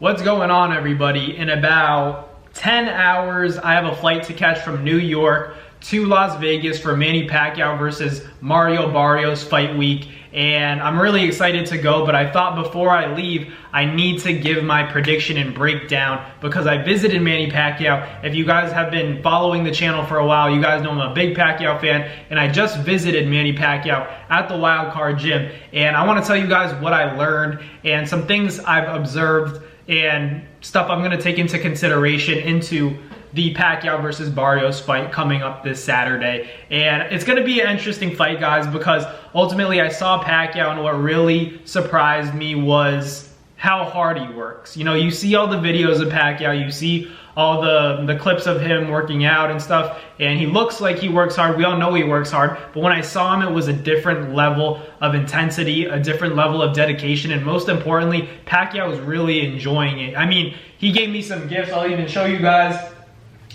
What's going on, everybody? In about 10 hours, I have a flight to catch from New York to Las Vegas for Manny Pacquiao versus Mario Barrios fight week. And I'm really excited to go, but I thought before I leave, I need to give my prediction and breakdown because I visited Manny Pacquiao. If you guys have been following the channel for a while, you guys know I'm a big Pacquiao fan, and I just visited Manny Pacquiao at the Wild Card Gym. And I want to tell you guys what I learned and some things I've observed and stuff I'm going to take into consideration into the Pacquiao versus Barrios fight coming up this Saturday. And it's going to be an interesting fight, guys, because ultimately I saw Pacquiao, and what really surprised me was how hard he works. You know, you see all the videos of Pacquiao, you see all the clips of him working out and stuff, and he looks like he works hard. We all know he works hard, but when I saw him, it was a different level of intensity, a different level of dedication, and most importantly, Pacquiao was really enjoying it. I mean, he gave me some gifts. I'll even show you guys.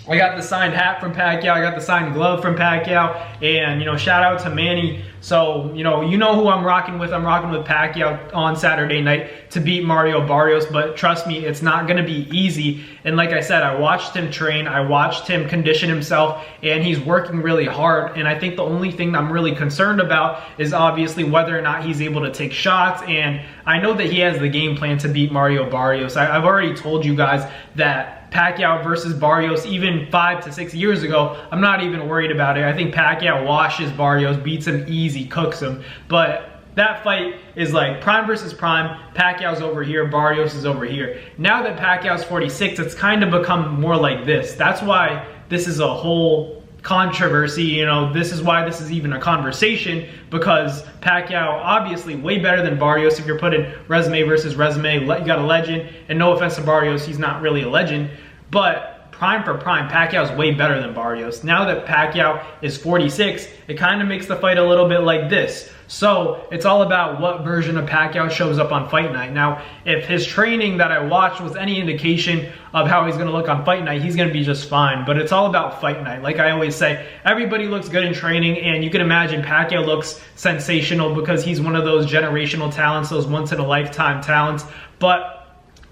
I got the signed hat from Pacquiao, I got the signed glove from Pacquiao, and, you know, shout out to Manny. So, you know who I'm rocking with. I'm rocking with Pacquiao on Saturday night to beat Mario Barrios, but trust me, it's not gonna be easy. And like I said, I watched him train, I watched him condition himself, and he's working really hard. And I think the only thing I'm really concerned about is obviously whether or not he's able to take shots. And I know that he has the game plan to beat Mario Barrios. I've already told you guys that Pacquiao versus Barrios, even 5 to 6 years ago, I'm not even worried about it. I think Pacquiao washes Barrios, beats him easy, cooks him. But that fight is like prime versus prime. Pacquiao's over here, Barrios is over here. Now that Pacquiao's 46, it's kind of become more like this. That's why this is a whole controversy. You know, this is why this is even a conversation, because Pacquiao obviously way better than Barrios. If you're putting resume versus resume, you got a legend, and no offense to Barrios, he's not really a legend, but prime for prime, Pacquiao's way better than Barrios. Now that Pacquiao is 46, it kind of makes the fight a little bit like this. So it's all about what version of Pacquiao shows up on fight night. Now, if his training that I watched was any indication of how he's going to look on fight night, he's going to be just fine. But it's all about fight night. Like I always say, everybody looks good in training, and you can imagine Pacquiao looks sensational because he's one of those generational talents, those once-in-a-lifetime talents. But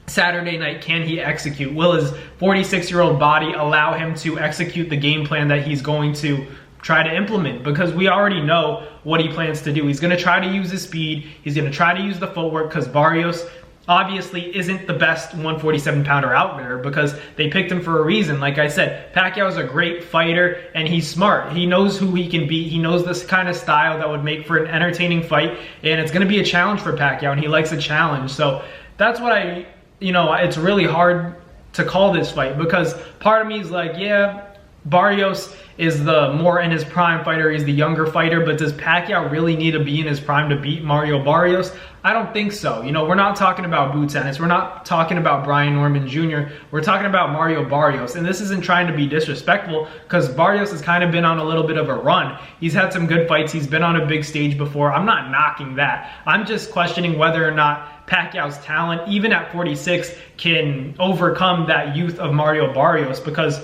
Saturday night, can he execute? Will his 46-year-old body allow him to execute the game plan that he's going to try to implement? Because we already know what he plans to do. He's going to try to use his speed. He's going to try to use the footwork, because Barrios obviously isn't the best 147-pounder out there, because they picked him for a reason. Like I said, Pacquiao is a great fighter, and he's smart. He knows who he can beat. He knows this kind of style that would make for an entertaining fight, and it's going to be a challenge for Pacquiao, and he likes a challenge. So that's what it's really hard to call this fight, because part of me is like, yeah, Barrios is the more in his prime fighter, he's the younger fighter, but does Pacquiao really need to be in his prime to beat Mario Barrios? I don't think so. You know, we're not talking about Boots Ennis, we're not talking about Brian Norman Jr., we're talking about Mario Barrios. And this isn't trying to be disrespectful, because Barrios has kind of been on a little bit of a run. He's had some good fights, he's been on a big stage before. I'm not knocking that. I'm just questioning whether or not Pacquiao's talent, even at 46, can overcome that youth of Mario Barrios. Because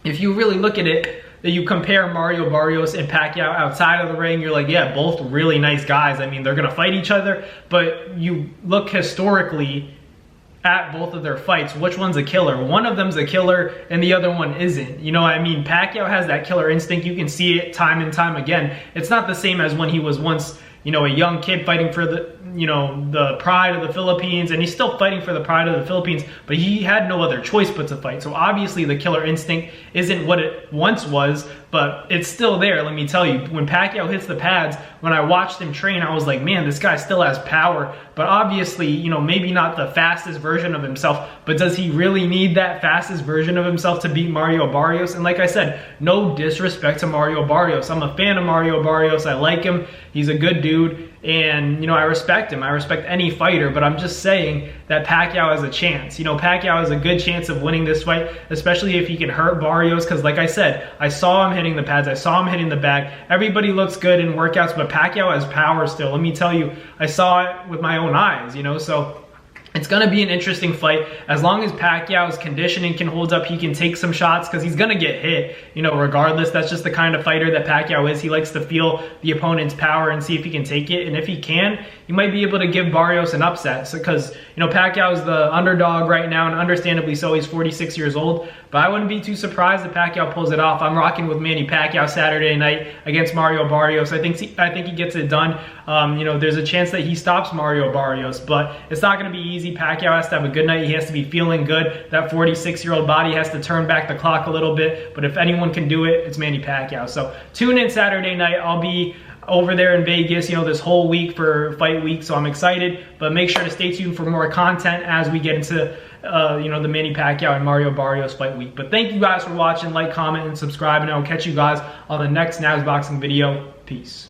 if you really look at it, that you compare Mario Barrios and Pacquiao outside of the ring, you're like, yeah, both really nice guys. I mean, they're gonna fight each other, but you look historically at both of their fights, which one's a killer? One of them's a killer and the other one isn't. You know what I mean? Pacquiao has that killer instinct. You can see it time and time again. It's not the same as when he was once, you know, a young kid fighting for the, you know, the pride of the Philippines, and he's still fighting for the pride of the Philippines, but he had no other choice but to fight. So obviously the killer instinct isn't what it once was, but it's still there. Let me tell you, when Pacquiao hits the pads, when I watched him train, I was like, man, this guy still has power. But obviously, you know, maybe not the fastest version of himself, but does he really need that fastest version of himself to beat Mario Barrios? And like I said, no disrespect to Mario Barrios. I'm a fan of Mario Barrios. I like him. He's a good dude. And, you know, I respect him. I respect any fighter, but I'm just saying that Pacquiao has a chance. You know, Pacquiao has a good chance of winning this fight, especially if he can hurt Barrios, because like I said, I saw him hitting the pads, I saw him hitting the bag. Everybody looks good in workouts, but Pacquiao has power still. Let me tell you, I saw it with my own eyes, you know, so it's going to be an interesting fight. As long as Pacquiao's conditioning can hold up, he can take some shots, because he's going to get hit, you know, regardless. That's just the kind of fighter that Pacquiao is. He likes to feel the opponent's power and see if he can take it. And if he can, you might be able to give Barrios an upset. Because, you know, Pacquiao is the underdog right now, and understandably so, he's 46 years old. But I wouldn't be too surprised if Pacquiao pulls it off. I'm rocking with Manny Pacquiao Saturday night against Mario Barrios. I think he gets it done. You know, there's a chance that he stops Mario Barrios, but it's not going to be easy. Pacquiao has to have a good night. He has to be feeling good. That 46-year-old body has to turn back the clock a little bit. But if anyone can do it, it's Manny Pacquiao. So tune in Saturday night. I'll be over there in Vegas, you know, this whole week for fight week, so I'm excited. But make sure to stay tuned for more content as we get into you know, the Manny Pacquiao and Mario Barrios fight week. But thank you guys for watching. Like, comment, and subscribe, and I'll catch you guys on the next Nabs Boxing video. Peace.